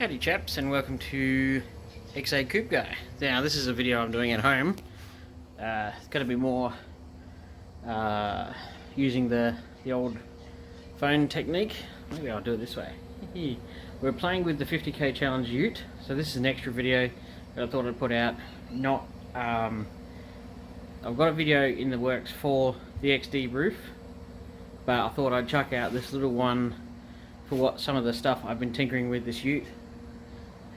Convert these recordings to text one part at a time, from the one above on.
Howdy chaps, and welcome to XA Coupe Guy. Now this is a video I'm doing at home. It's going to be more using the old phone technique. Maybe I'll do it this way. We're playing with the 50k challenge ute, so this is an extra video that I thought I'd put out. I've got a video in the works for the XD roof, but I thought I'd chuck out this little one for what some of the stuff I've been tinkering with this ute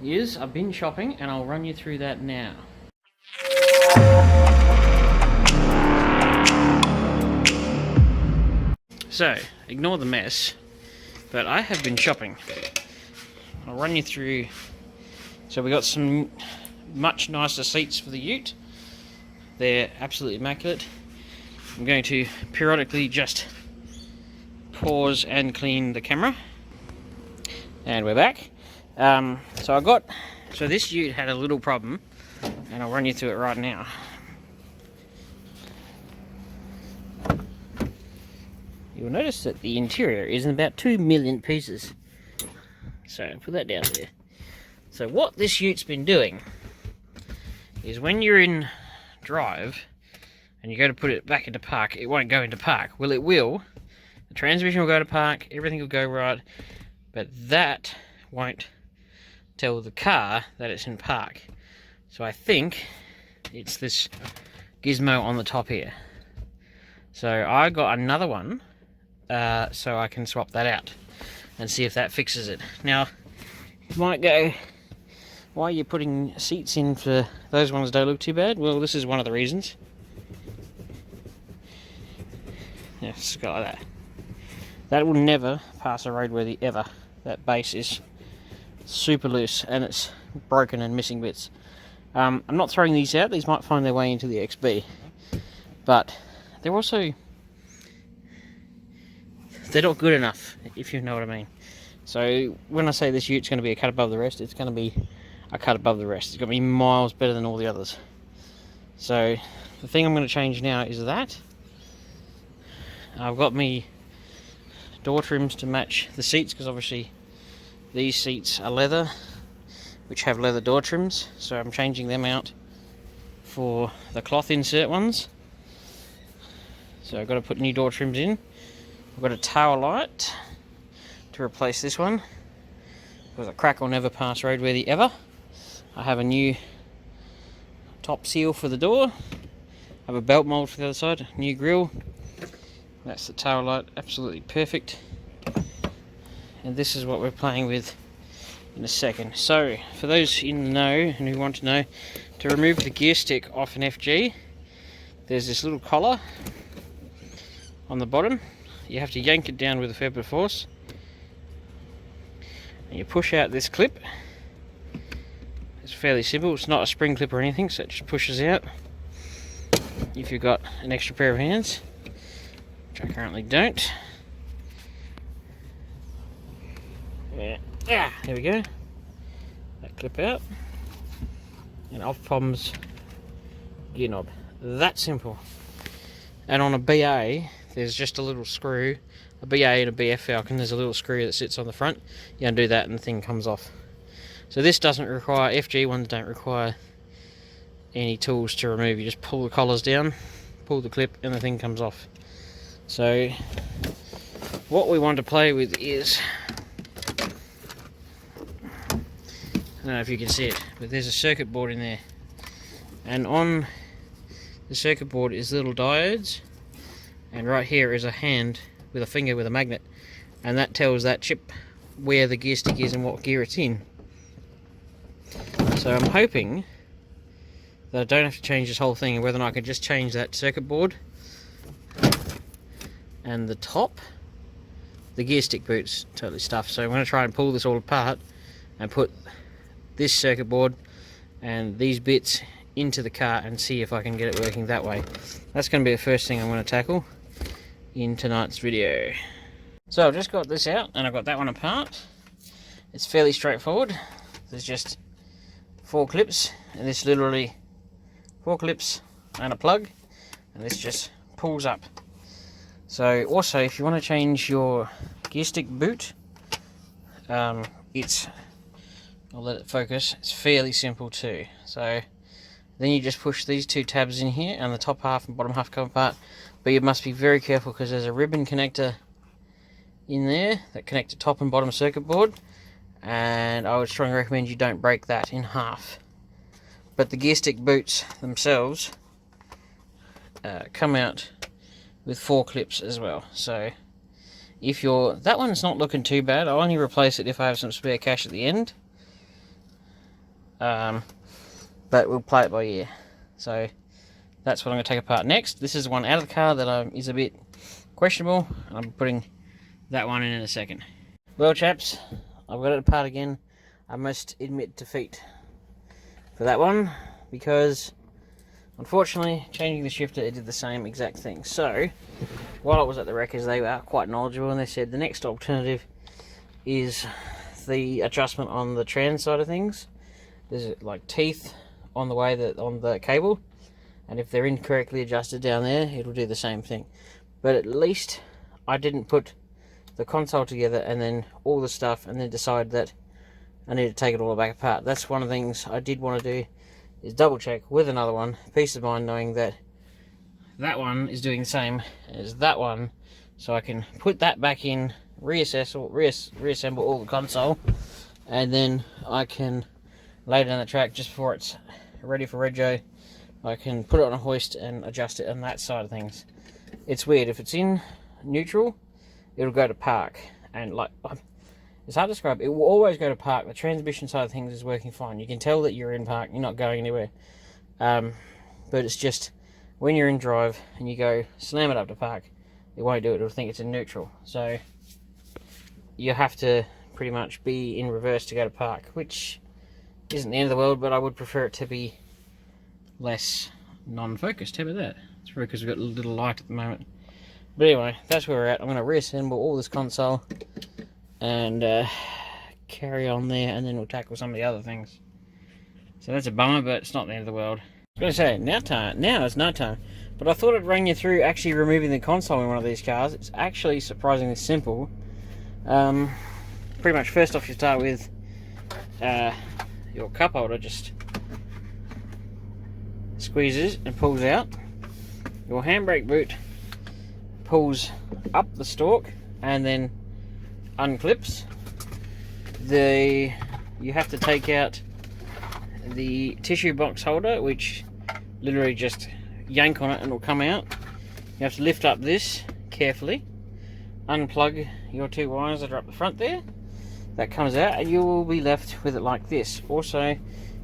is. I've been shopping and I'll run you through that now. So, ignore the mess, but I have been shopping. I'll run you through. So we got some much nicer seats for the ute. They're absolutely immaculate. I'm going to periodically just pause and clean the camera. And we're back. So this ute had a little problem, and I'll run you through it right now. You'll notice that the interior is in about 2 million pieces. So put that down there. So what this ute's been doing is when you're in drive and you go to put it back into park, it won't go into park. Well, it will. The transmission will go to park, everything will go right, but that won't tell the car that it's in park. So I think it's this gizmo on the top here. So I got another one, so I can swap that out and see if that fixes it. Now, you might go, why are you putting seats in for those ones that don't look too bad? Well, this is one of the reasons. Yeah, it's got like that. That will never pass a roadworthy ever. That base is super loose and it's broken and missing bits. I'm not throwing these out. These might find their way into the XB, but they're not good enough, if you know what I mean. So when I say this ute's going to be a cut above the rest, it's going to be a cut above the rest. It's going to be miles better than all the others. So the thing I'm going to change now is that I've got me door trims to match the seats, because obviously these seats are leather, which have leather door trims, so I'm changing them out for the cloth insert ones. So I've got to put new door trims in. I've got a tower light to replace this one, because a crack will never pass roadworthy ever. I have a new top seal for the door. I have a belt mold for the other side, new grille. That's the tower light, absolutely perfect. And this is what we're playing with in a second. So, for those in the know and who want to know, to remove the gear stick off an FG, there's this little collar on the bottom. You have to yank it down with a fair bit of force. And you push out this clip. It's fairly simple, it's not a spring clip or anything, so it just pushes out. If you've got an extra pair of hands, which I currently don't. Yeah, there we go. That clip out. And off pops gear knob. That simple. And on a BA, there's just a little screw. A BA and a BF Falcon, there's a little screw that sits on the front. You undo that and the thing comes off. So this doesn't require, FG ones don't require any tools to remove. You just pull the collars down, pull the clip, and the thing comes off. So what we want to play with is, I don't know if you can see it, but there's a circuit board in there, and on the circuit board is little diodes, and right here is a hand with a finger with a magnet, and that tells that chip where the gear stick is and what gear it's in. So I'm hoping that I don't have to change this whole thing, and whether or not I can just change that circuit board and the top. The gear stick boot's totally stuffed, so I'm going to try and pull this all apart and put this circuit board and these bits into the car and see if I can get it working that way. That's going to be the first thing I'm going to tackle in tonight's video. So I've just got this out and I've got that one apart. It's fairly straightforward. There's just 4 clips, and this literally 4 clips and a plug, and this just pulls up. So also, if you want to change your gear stick boot, it's I'll let it focus. It's fairly simple too. So then you just push these two tabs in here, and the top half and bottom half come apart. But you must be very careful because there's a ribbon connector in there that connects the top and bottom circuit board, and I would strongly recommend you don't break that in half. But the gear stick boots themselves come out with 4 clips as well. So if that one's not looking too bad, I'll only replace it if I have some spare cash at the end. But we'll play it by ear. So that's what I'm going to take apart next. This is one out of the car that is a bit questionable. I'm putting that one in a second. Well, chaps, I've got it apart again. I must admit defeat for that one, because unfortunately changing the shifter, it did the same exact thing. So while I was at the wreckers, they were quite knowledgeable, and they said the next alternative is the adjustment on the trans side of things. There's like teeth on the way that on the cable, and if they're incorrectly adjusted down there, it'll do the same thing. But at least I didn't put the console together and then all the stuff and then decide that I need to take it all back apart. That's one of the things I did want to do, is double check with another one. Peace of mind knowing that that one is doing the same as that one, so I can put that back in, reassemble all the console, and then I can lay it down the track just before it's ready for rego. I can put it on a hoist and adjust it on that side of things. It's weird, if it's in neutral, it'll go to park, and like, it's hard to describe. It will always go to park. The transmission side of things is working fine. You can tell that you're in park, you're not going anywhere. But it's just when you're in drive and you go slam it up to park, it won't do it. It'll think it's in neutral. So you have to pretty much be in reverse to go to park, which isn't the end of the world, but I would prefer it to be less non-focused. How about that? It's probably because we've got a little light at the moment. But anyway, that's where we're at. I'm going to reassemble all this console and carry on there, and then we'll tackle some of the other things. So that's a bummer, but it's not the end of the world. I was going to say, now it's night time. But I thought I'd run you through actually removing the console in one of these cars. It's actually surprisingly simple. Pretty much first off you start with your cup holder just squeezes and pulls out. Your handbrake boot pulls up the stalk and then unclips. You have to take out the tissue box holder, which literally just yank on it and it'll come out. You have to lift up this carefully, unplug your 2 wires that are up the front there. That comes out and you will be left with it like this. Also,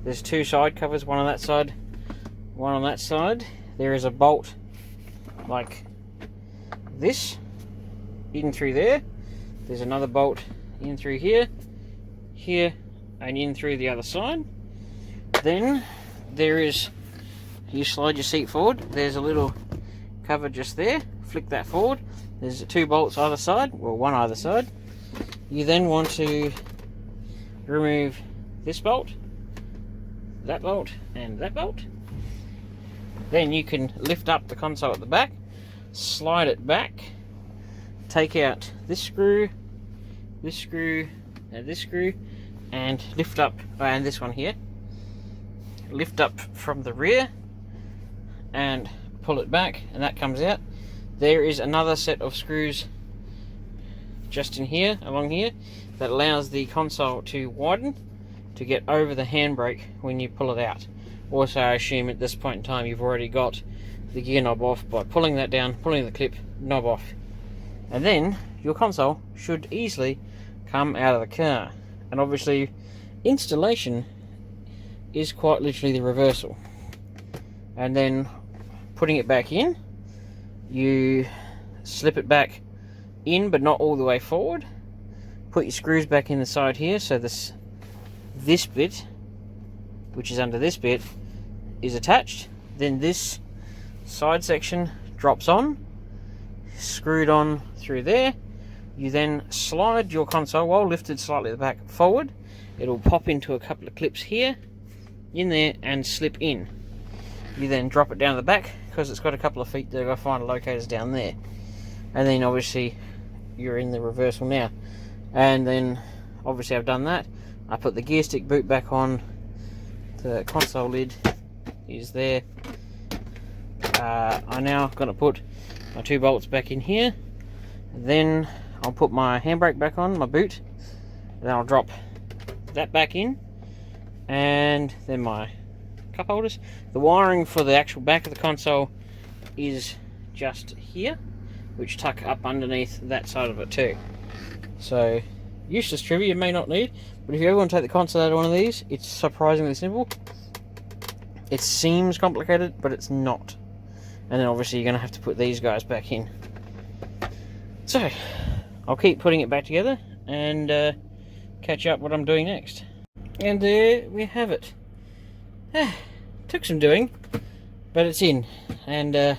there's 2 side covers, one on that side, one on that side. There is a bolt like this in through there. There's another bolt in through here, and in through the other side. Then there is, you slide your seat forward, there's a little cover just there, flick that forward, there's 2 bolts either side, well, one either side. You then want to remove this bolt, and that bolt. Then you can lift up the console at the back, slide it back, take out this screw, and this screw, and lift up, and this one here, lift up from the rear and pull it back, and that comes out. There is another set of screws just in here, along here, that allows the console to widen to get over the handbrake when you pull it out. Also, I assume at this point in time you've already got the gear knob off by pulling that down, pulling the clip knob off, and then your console should easily come out of the car. And obviously installation is quite literally the reversal. And then putting it back in, you slip it back in but not all the way forward, put your screws back in the side here, so this bit, which is under this bit, is attached. Then this side section drops on, screwed on through there. You then slide your console, while lifted slightly at the back, forward. It'll pop into a couple of clips here, in there, and slip in. You then drop it down the back, because it's got a couple of feet that I find locators down there. And then obviously you're in the reversal now. And then obviously I've done that. I put the gear stick boot back on. The console lid is there. I now got to put my 2 bolts back in here. Then I'll put my handbrake back on, my boot. Then I'll drop that back in. And then my cup holders. The wiring for the actual back of the console is just here, which tuck up underneath that side of it too. So, useless trivia you may not need, but if you ever want to take the console out of one of these, it's surprisingly simple. It seems complicated, but it's not. And then obviously you're going to have to put these guys back in. So, I'll keep putting it back together and catch up what I'm doing next. And there we have it. Took some doing, but it's in. And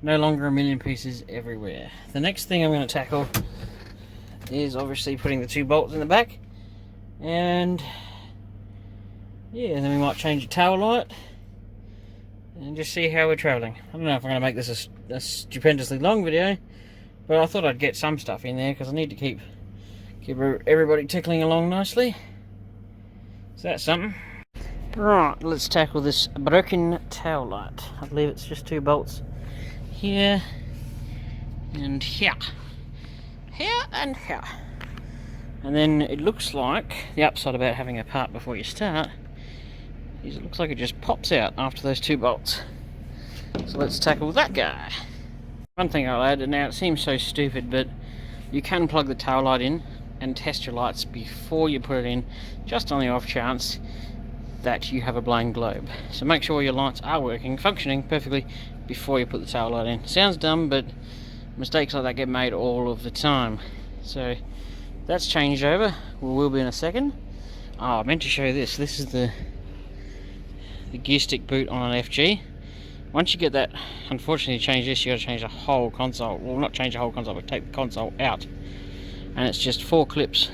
no longer a million pieces everywhere. The next thing I'm going to tackle is obviously putting the 2 bolts in the back. And yeah, and then we might change the tail light and just see how we're travelling. I don't know if I'm going to make this a stupendously long video, but I thought I'd get some stuff in there because I need to keep everybody tickling along nicely. So that's something. Right, let's tackle this broken tail light. I believe it's just 2 bolts here and here. Here and here. And then it looks like the upside about having a part before you start is it looks like it just pops out after those 2 bolts. So let's tackle that guy. One thing I'll add, and now it seems so stupid, but you can plug the tail light in and test your lights before you put it in, just on the off chance that you have a blind globe. So make sure your lights are working, functioning perfectly before you put the tail light in. Sounds dumb, but mistakes like that get made all of the time. So that's changed over. We will be in a second. Oh, I meant to show you this. This is the gear stick boot on an FG. Once you get that, unfortunately to change this, you got to change the whole console. Well, not change the whole console, but take the console out. And it's just 4 clips,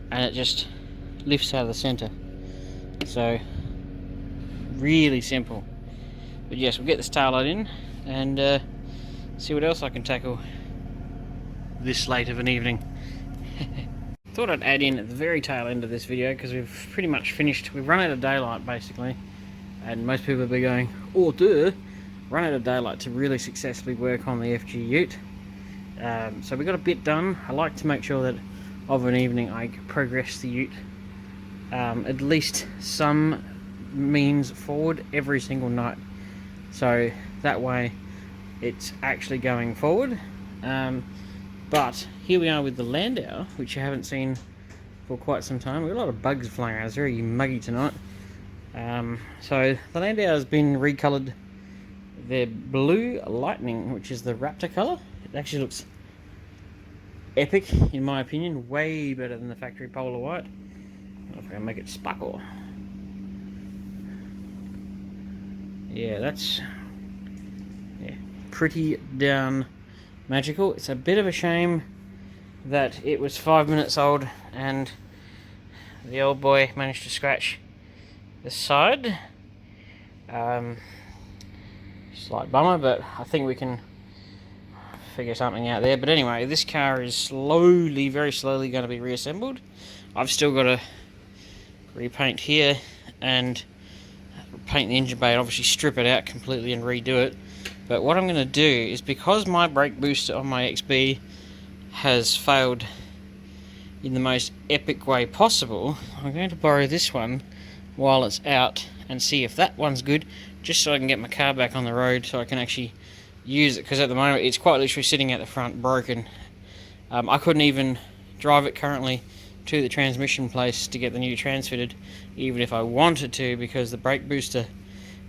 and it just lifts out of the center. So really simple. But yes, we'll get this tail light in and see what else I can tackle this late of an evening. Thought I'd add in at the very tail end of this video because we've pretty much finished. We've run out of daylight basically, and most people will be going, oh duh, run out of daylight to really successfully work on the FG Ute. So we got a bit done. I like to make sure that of an evening I progress the Ute at least some means forward every single night, so that way it's actually going forward. But here we are with the Landau, which you haven't seen for quite some time. We've got a lot of bugs flying around. It's very muggy tonight. So the Landau has been recoloured. The Blue Lightning, which is the Raptor colour. It actually looks epic in my opinion, way better than the factory Polar White. I don't know if I can make it sparkle. Yeah, that's pretty down magical. It's a bit of a shame that it was 5 minutes old and the old boy managed to scratch the side. Slight bummer, but I think we can figure something out there. But anyway, this car is slowly, very slowly going to be reassembled. I've still got to repaint here and paint the engine bay and obviously strip it out completely and redo it. But what I'm going to do is, because my brake booster on my XB has failed in the most epic way possible, I'm going to borrow this one while it's out and see if that one's good, just so I can get my car back on the road so I can actually use it, because at the moment it's quite literally sitting at the front broken. I couldn't even drive it currently to the transmission place to get the new trans fitted, even if I wanted to, because the brake booster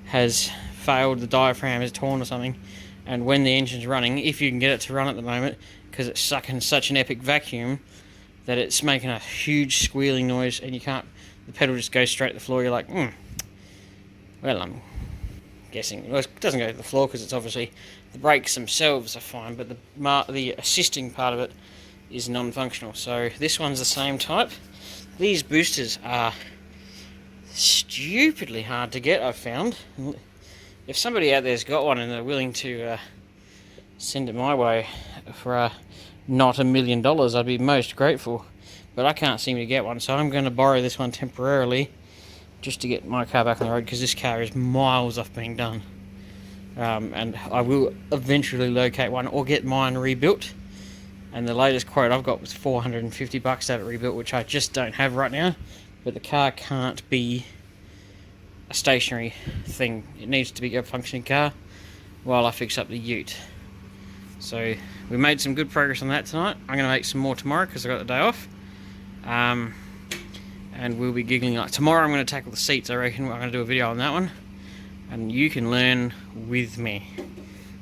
has failed, the diaphragm is torn or something, and when the engine's running, if you can get it to run at the moment, because it's sucking such an epic vacuum that it's making a huge squealing noise and you can't, the pedal just goes straight to the floor. You're like, well, I'm guessing, well, it doesn't go to the floor because it's obviously, the brakes themselves are fine, but the assisting part of it is non-functional. So this one's the same type. These boosters are stupidly hard to get, I've found. If somebody out there's got one and they're willing to send it my way for not $1 million, I'd be most grateful. but I can't seem to get one, so I'm going to borrow this one temporarily just to get my car back on the road, because this car is miles off being done. And I will eventually locate one or get mine rebuilt. And the latest quote I've got was $450 to have it rebuilt, which I just don't have right now. But the car can't be a stationary thing. It needs to be a functioning car while I fix up the ute. So we made some good progress on that tonight. I'm going to make some more tomorrow because I got the day off. And we'll be giggling like tomorrow. I'm going to tackle the seats. I reckon I'm going to do a video on that one, and you can learn with me.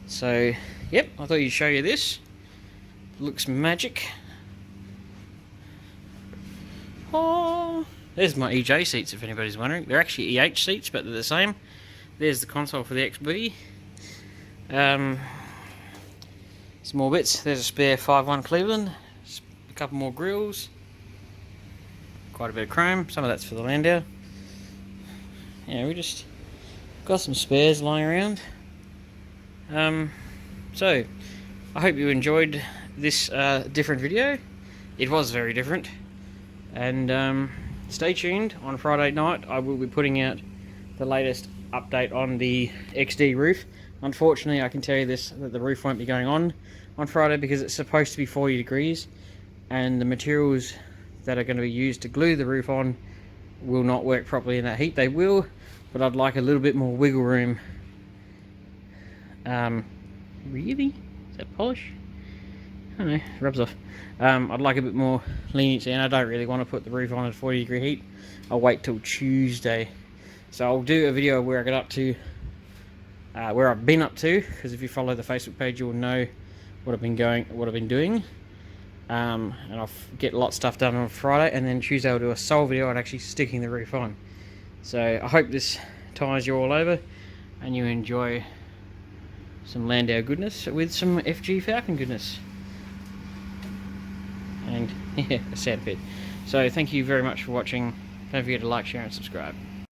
So yep, I thought you'd show you this. Looks magic. Oh, there's my EJ seats if anybody's wondering. They're actually EH seats, but they're the same. There's the console for the XB. Some more bits. There's a spare 5.1 Cleveland. A couple more grills. Quite a bit of chrome. Some of that's for the Landau. Yeah, we just got some spares lying around. So I hope you enjoyed this different video. It was very different. And stay tuned. On Friday night I will be putting out the latest update on the XD roof. Unfortunately, I can tell you this, that the roof won't be going on Friday because it's supposed to be 40 degrees, and the materials that are going to be used to glue the roof on will not work properly in that heat. They will, but I'd like a little bit more wiggle room. Really? Is that polish? I don't know, rubs off. I'd like a bit more leniency, and I don't really want to put the roof on at 40 degree heat. I'll wait till Tuesday. So I'll do a video where I get up to, where I've been up to, because if you follow the Facebook page, you'll know what I've been doing. And I'll get a lot of stuff done on Friday, and then Tuesday I'll do a sole video on actually sticking the roof on. So I hope this ties you all over, and you enjoy some Landau goodness with some FG Falcon goodness. And yeah, a sad bit. So thank you very much for watching. Don't forget to like, share and subscribe.